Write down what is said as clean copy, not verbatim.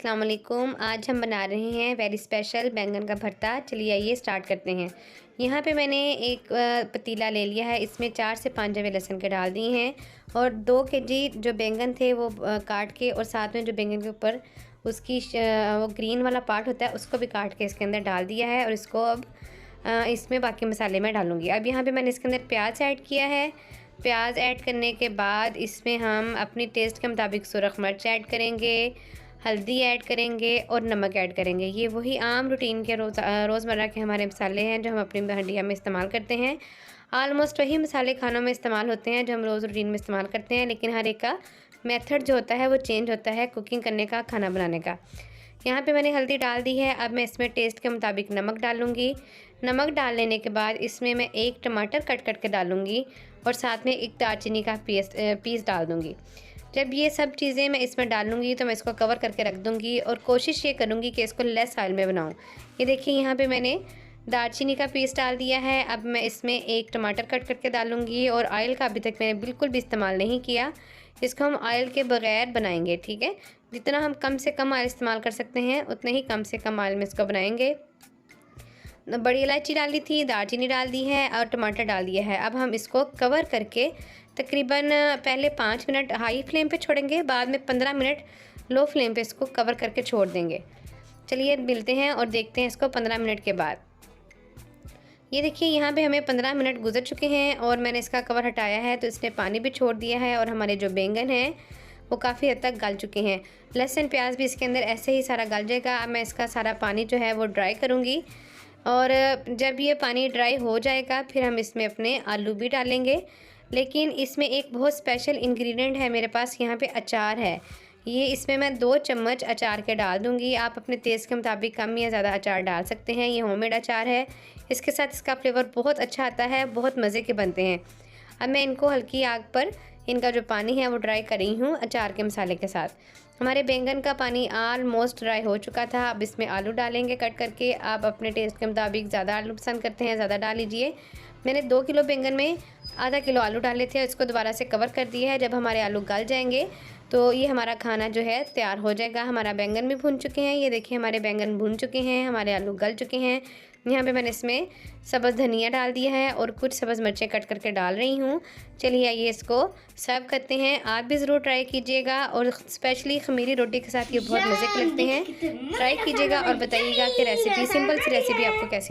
अस्सलाम वालेकुम। आज हम बना रहे हैं वेरी स्पेशल बैंगन का भरता। चलिए आइए स्टार्ट करते हैं। यहाँ पे मैंने एक पतीला ले लिया है, इसमें 4 से 5 जवे लहसुन के डाल दिए हैं और 2 केजी जो बैंगन थे वो काट के, और साथ में जो बैंगन के ऊपर उसकी वो ग्रीन वाला पार्ट होता है उसको भी काट के इसके अंदर डाल दिया है। और इसको अब इसमें बाकी मसाले मैं डालूँगी। अब यहाँ पर मैंने इसके अंदर प्याज ऐड किया है। प्याज ऐड करने के बाद इसमें हम अपनी टेस्ट के मुताबिक सुरख मिर्च ऐड करेंगे, हल्दी ऐड करेंगे और नमक ऐड करेंगे। ये वही आम रूटीन के रोज़मर्रा के हमारे मसाले हैं जो हम अपनी हंडिया में इस्तेमाल करते हैं। आलमोस्ट वही मसाले खानों में इस्तेमाल होते हैं जो हम रोज़ रूटीन में इस्तेमाल करते हैं, लेकिन हर एक का मेथड जो होता है वो चेंज होता है कुकिंग करने का, खाना बनाने का। यहाँ पे मैंने हल्दी डाल दी है। अब मैं इसमें टेस्ट के मुताबिक नमक डालूँगी। नमक डाल लेने के बाद इसमें मैं एक टमाटर कट के डालूँगी और साथ में एक दालचीनी का पीस डाल दूँगी। जब ये सब चीज़ें मैं इसमें डालूँगी तो मैं इसको कवर करके रख दूँगी और कोशिश ये करूँगी कि इसको लेस ऑयल में बनाऊँ। ये देखिए यहाँ पे मैंने दालचीनी का पीस डाल दिया है। अब मैं इसमें एक टमाटर कट करके डालूँगी और ऑयल का अभी तक मैंने बिल्कुल भी इस्तेमाल नहीं किया। इसको हम ऑयल के बगैर बनाएंगे, ठीक है। जितना हम कम से कम ऑयल इस्तेमाल कर सकते हैं उतने ही कम से कम ऑयल में इसको बनाएंगे। बड़ी इलायची डाली थी, दालचीनी डाल दी है और टमाटर डाल दिया है। अब हम इसको कवर करके तकरीबन पहले 5 मिनट हाई फ्लेम पे छोड़ेंगे, बाद में 15 मिनट लो फ्लेम पे इसको कवर करके छोड़ देंगे। चलिए मिलते हैं और देखते हैं इसको 15 मिनट के बाद। ये देखिए यहाँ पे हमें 15 मिनट गुजर चुके हैं और मैंने इसका कवर हटाया है तो इसने पानी भी छोड़ दिया है और हमारे जो बैंगन हैं वो काफ़ी हद तक गल चुके हैं। लहसुन प्याज भी इसके अंदर ऐसे ही सारा गल जाएगा। अब मैं इसका सारा पानी जो है वो ड्राई करूँगी और जब ये पानी ड्राई हो जाएगा फिर हम इसमें अपने आलू भी डालेंगे। लेकिन इसमें एक बहुत स्पेशल इंग्रेडिएंट है मेरे पास, यहाँ पे अचार है। ये इसमें मैं 2 चम्मच अचार के डाल दूँगी। आप अपने टेस्ट के मुताबिक कम या ज़्यादा अचार डाल सकते हैं। ये होममेड अचार है, इसके साथ इसका फ्लेवर बहुत अच्छा आता है, बहुत मज़े के बनते हैं। अब मैं इनको हल्की आग पर इनका जो पानी है वो ड्राई कर रही हूँ अचार के मसाले के साथ। हमारे बैंगन का पानी ऑलमोस्ट ड्राई हो चुका था। अब इसमें आलू डालेंगे कट करके। आप अपने टेस्ट के मुताबिक ज़्यादा आलू पसंद करते हैं ज़्यादा डाल लीजिए। मैंने 2 किलो बैंगन में आधा किलो आलू डाले थे, इसको दोबारा से कवर कर दिया है। जब हमारे आलू गल जाएंगे तो ये हमारा खाना जो है तैयार हो जाएगा। हमारा बैंगन भी भून चुके हैं, ये देखिए हमारे बैंगन भून चुके हैं, हमारे आलू गल चुके हैं। यहाँ पे मैंने इसमें सब्ज़ धनिया डाल दिया है और कुछ सब्ज़ मिर्चें कट करके डाल रही हूँ। चलिए आइए इसको सर्व करते हैं। आप भी ज़रूर ट्राई कीजिएगा और स्पेशली खमीरी रोटी के साथ ये बहुत मज़े के लगते हैं। ट्राई कीजिएगा और बताइएगा कि रेसिपी, सिंपल सी रेसिपी आपको कैसी